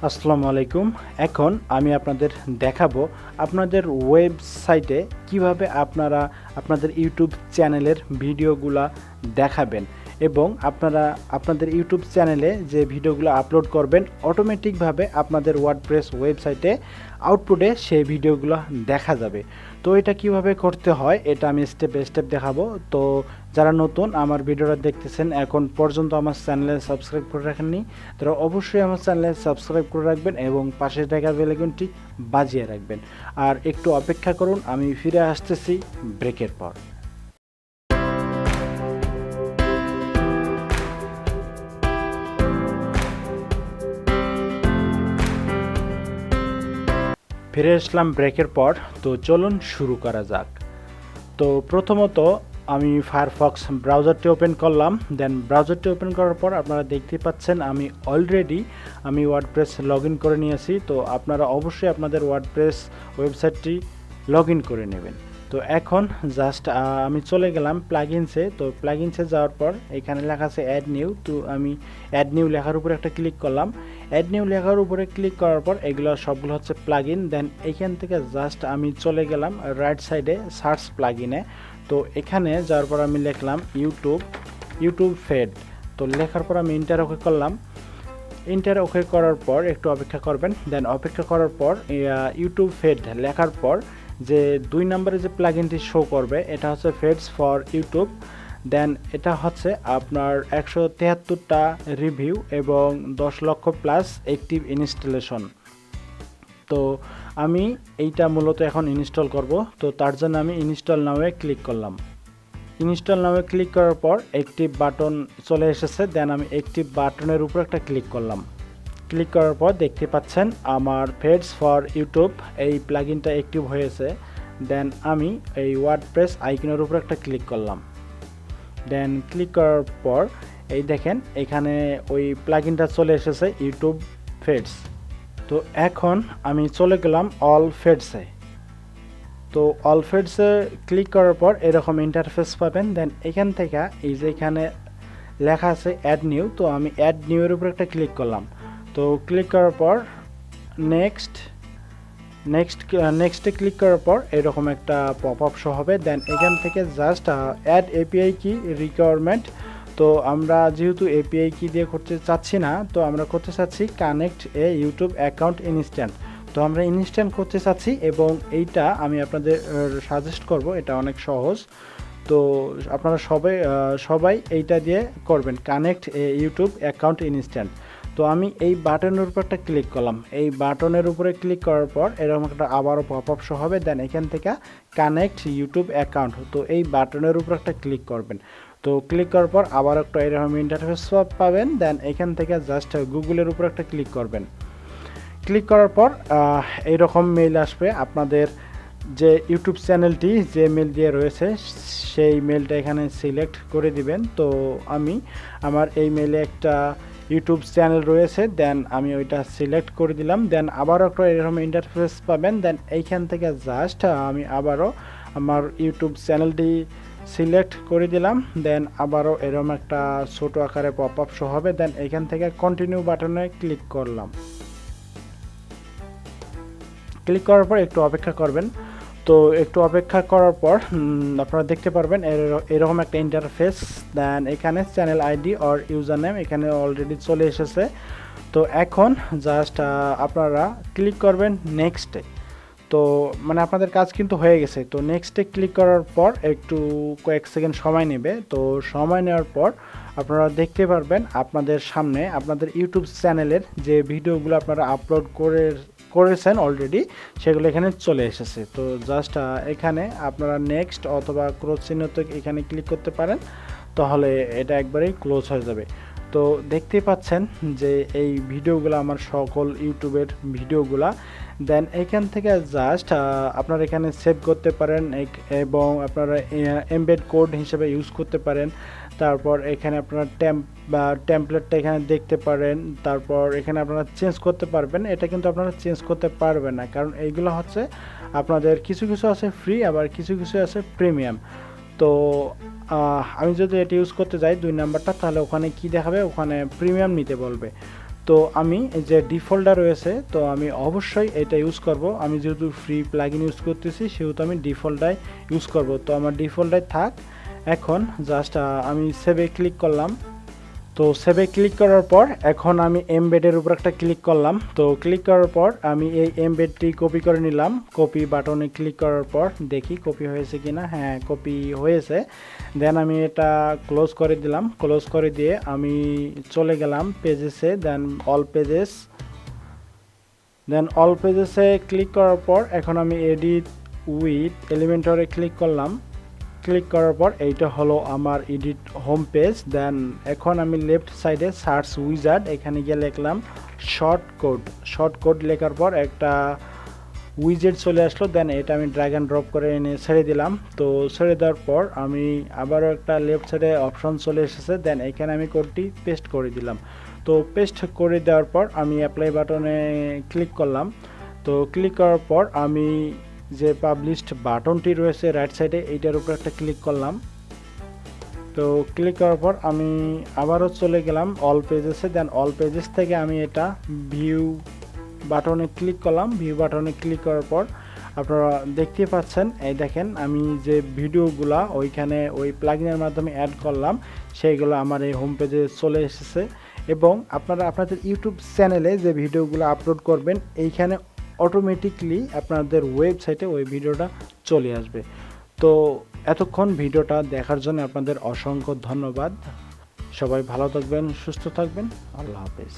আসসালামু আলাইকুম। এখন আমি আপনাদের দেখাবো আপনাদের ওয়েবসাইটে কিভাবে আপনারা আপনাদের ইউটিউব চ্যানেলের ভিডিওগুলা দেখাবেন এবং আপনারা আপনাদের ইউটিউব চ্যানেলে যে ভিডিওগুলো আপলোড করবেন অটোমেটিকভাবে আপনাদের ওয়ার্ডপ্রেস ওয়েবসাইটে আউটপুটে সেই ভিডিওগুলো দেখা যাবে। তো এটা কিভাবে করতে হয় এটা আমি স্টেপ বাই স্টেপ দেখাবো। তো যারা নতুন আমার ভিডিওটা দেখতেছেন এখন পর্যন্ত আমার চ্যানেলে সাবস্ক্রাইব করে রাখেননি, তারা অবশ্যই আমার চ্যানেলে সাবস্ক্রাইব করে রাখবেন এবং পাশে থাকা বেল আইকনটি বাজিয়ে রাখবেন। আর একটু অপেক্ষা করুন, আমি ফিরে আসতেছি ব্রেকের পর। ফিরে আসলাম ব্রেকের পর। তো চলুন শুরু করা যাক। তো প্রথমত আমি ফায়ারফক্স ব্রাউজারটি ওপেন করলাম। দেন ব্রাউজারটি ওপেন করার পর আপনারা দেখতে পাচ্ছেন আমি ওয়ার্ডপ্রেস লগ ইন করে নিয়েছি। তো আপনারা অবশ্যই আপনাদের ওয়ার্ডপ্রেস ওয়েবসাইটটি লগ ইন করে নেবেন। তো এখন জাস্ট আমি চলে গেলাম প্লাগইনসে। তো প্লাগইনসে যাওয়ার পর এখানে লেখা আছে অ্যাড নিউ। তো আমি অ্যাড নিউ লেখার উপরে একটা ক্লিক করলাম। অ্যাড নিউ লেখার উপরে ক্লিক করার পর এগুলো সবগুলো হচ্ছে প্লাগইন। দেন এইখান থেকে জাস্ট আমি চলে গেলাম রাইট সাইডে সার্চ প্লাগইনে। তো এখানে যাওয়ার পর আমি লিখলাম ইউটিউব ফেড। তো লেখার পর আমি ইন্টার ওকে করলাম। ইন্টার ওকে করার পর একটু অপেক্ষা করবেন। দেন অপেক্ষা করার পর ইউটিউব ফেড লেখার পর যে 2 নম্বরে যে প্লাগইনটি শো করবে এটা হচ্ছে ফেডস ফর ইউটিউব। দেন এটা হচ্ছে আপনার 173টা রিভিউ এবং 10 লক্ষ প্লাস অ্যাক্টিভ ইনস্টলেশন। তো আমি এইটা মূলত এখন ইনস্টল করব। তো তার জন্য আমি ইনস্টল নাওয়ে ক্লিক করলাম। ইনস্টল নামে ক্লিক করার পর অ্যাক্টিভ বাটন চলে এসেছে। দেন আমি অ্যাক্টিভ বাটনের উপর একটা ক্লিক করলাম। ক্লিক করার পর দেখতে পাচ্ছেন আমার ফেডস ফর ইউটিউব এই প্লাগইনটা অ্যাক্টিভ হয়েছে। দেন আমি এই ওয়ার্ডপ্রেস আইকনের উপর একটা ক্লিক করলাম। দেন ক্লিক করার পর এই দেখেন এখানে ওই প্লাগইনটা চলে এসেছে ইউটিউব ফেডস। তো এখন আমি চলে গেলাম অল ফেডসে। তো অল ফেডসে ক্লিক করার পর এরকম ইন্টারফেস পাবেন। দেন এখান থেকে এই যে এখানে লেখা আছে অ্যাড নিউ। তো আমি অ্যাড নিউ এর উপর একটা ক্লিক করলাম। তো ক্লিক করার পর নেক্সটে ক্লিক করার পর এরকম একটা পপ আপ শো হবে। দেন এখান থেকে জাস্ট অ্যাড এপিআই কি রিকোয়ারমেন্ট। তো আমরা যেহেতু এপিআই কি দিয়ে করতে চাচ্ছি না, তো আমরা করতে চাচ্ছি কানেক্ট এ ইউটিউব অ্যাকাউন্ট ইনস্ট্যান্ট। তো আমরা ইনস্ট্যান্ট করতে চাচ্ছি এবং এইটা আমি আপনাদের সাজেস্ট করব, এটা অনেক সহজ। তো আপনারা সবাই এইটা দিয়ে করবেন, কানেক্ট এ ইউটিউব অ্যাকাউন্ট ইনস্ট্যান্ট। তো আমি এই বাটনের উপর একটা ক্লিক করলাম। এই বাটনের উপরে ক্লিক করার পর এরকম একটা আবারও পপ আপ শো হবে। দেন এখান থেকে কানেক্ট ইউটিউব অ্যাকাউন্ট, তো এই বাটনের উপর একটা ক্লিক করবেন। তো ক্লিক করার পর আবার একটা এরকম ইন্টারফেস পাবেন। দেন এখান থেকে জাস্ট গুগলের উপর একটা ক্লিক করবেন। ক্লিক করার পর এইরকম মেইল আসবে। আপনাদের যে ইউটিউব চ্যানেলটি যে মেল দিয়ে রয়েছে সেই মেলটা এখানে সিলেক্ট করে দিবেন। তো আমি আমার এই মেলে একটা ইউটিউব চ্যানেল রয়েছে। দেন আমি ওইটা সিলেক্ট করে দিলাম। দেন আবারও একটা এরকম ইন্টারফেস পাবেন। দেন এইখান থেকে জাস্ট আমি আবারও আমার ইউটিউব চ্যানেলটি সিলেক্ট করে দিলাম। দেন আবারও এরকম একটা ছোট আকারে পপ আপ শো হবে। দেন এইখান থেকে কন্টিনিউ বাটনে ক্লিক করলাম। ক্লিক করার পর একটু অপেক্ষা করবেন। তো একটু অপেক্ষা করার পর আপনারা দেখতে পারবেন এরকম একটা ইন্টারফেস। দেন এখানে channel ID or user name এখানে অলরেডি চলে এসেছে। তো এখন জাস্ট আপনারা ক্লিক করবেন নেক্সটে। তো মানে আপনাদের কাজ কিন্তু হয়ে গেছে। তো নেক্সটে ক্লিক করার পর একটু কয়েক সেকেন্ড সময় নেবে। তো সময় নেওয়ার পর আপনারা দেখতে পারবেন আপনাদের সামনে আপনাদের ইউটিউব চ্যানেলের যে ভিডিওগুলো আপনারা আপলোড করেছেন অলরেডি সেগুলো এখানে চলে এসেছে। তো জাস্ট এখানে আপনারা নেক্সট অথবা ক্লোজ চিহ্নতে এখানে ক্লিক করতে পারেন, তাহলে এটা একবারেই ক্লোজ হয়ে যাবে। তো দেখতেই পাচ্ছেন যে এই ভিডিওগুলো আমার সকল ইউটিউবের ভিডিওগুলা। দেন এখান থেকে জাস্ট আপনারা এখানে সেভ করতে পারেন এবং আপনারা এমবেড কোড হিসেবে ইউজ করতে পারেন। তারপর এখানে আপনারা টেমপ্লেটটা এখানে দেখতে পারেন। তারপর এখানে আপনারা চেঞ্জ করতে পারবেন। এটা কিন্তু আপনারা চেঞ্জ করতে পারবেন না, কারণ এইগুলো হচ্ছে আপনাদের কিছু কিছু আছে ফ্রি, আবার কিছু কিছু আছে প্রিমিয়াম। তো আমি যদি এটা ইউজ করতে যাই 2 নাম্বারটা, তাহলে ওখানে কি দেখাবে, ওখানে প্রিমিয়াম নিতে বলবে। তো আমি এই যে ডিফল্টটা রয়েছে, তো আমি অবশ্যই এটা ইউজ করব। আমি যেহেতু ফ্রি প্লাগইন ইউজ করতেছি সেহেতু আমি ডিফল্টটাই ইউজ করব। তো আমার ডিফল্টটাই থাক। এখন জাস্ট আমি সেভে ক্লিক করলাম। তো সেভে ক্লিক করার পর এখন আমি এমবেডের উপর একটা ক্লিক করলাম। তো ক্লিক করার পর আমি এই এমবেডটি কপি করে নিলাম। কপি বাটনে ক্লিক করার পর দেখি কপি হয়েছে কিনা। হ্যাঁ, কপি হয়েছে। দেন আমি এটা ক্লোজ করে দিলাম। ক্লোজ করে দিয়ে আমি চলে গেলাম পেজেসে, দেন অল পেজেসে ক্লিক করার পর এখন আমি এডিট উইথ এলিমেন্টরে ক্লিক করলাম। ক্লিক করার পর এইটা হলো আমার এডিট হোম পেজ। দেন এখন আমি লেফট সাইডে সার্চ উইজার্ড, এখানে গিয়ে লিখলাম শর্ট কোড লেখার পর একটা উইজেট চলে আসলো। দেন এটা আমি ড্র্যাগ অ্যান্ড ড্রপ করে এনে ছেড়ে দিলাম। তো ছেড়ে দেওয়ার পর আমি আবারও একটা লেফট সাইডে অপশন চলে এসেছে। দেন এখানে আমি কোডটি পেস্ট করে দিলাম। তো পেস্ট করে দেওয়ার পর আমি অ্যাপ্লাই বাটনে ক্লিক করলাম। তো ক্লিক করার পর আমি যে পাবলিশড বাটনটি রয়েছে রাইট সাইডে, এইটার উপর একটা ক্লিক করলাম। তো ক্লিক করার পর আমি আবারও চলে গেলাম অল পেজেসে। দেন অল পেজেস থেকে আমি এটা ভিউ বাটনে ক্লিক করলাম। ভিউ বাটনে ক্লিক করার পর আপনারা দেখতে পাচ্ছেন, এই দেখেন আমি যে ভিডিওগুলা ওইখানে ওই প্লাগইনের মাধ্যমে অ্যাড করলাম সেইগুলো আমার এই হোম পেজে চলে এসেছে। এবং আপনারা আপনাদের ইউটিউব চ্যানেলে যে ভিডিওগুলো আপলোড করবেন এইখানে অটোমেটিকলি আপনাদের ওয়েবসাইটে ওই ভিডিওটা চলে আসবে। তো এতক্ষণ ভিডিওটা দেখার জন্য আপনাদের অসংখ্য ধন্যবাদ। সবাই ভালো থাকবেন, সুস্থ থাকবেন। আল্লাহ হাফেজ।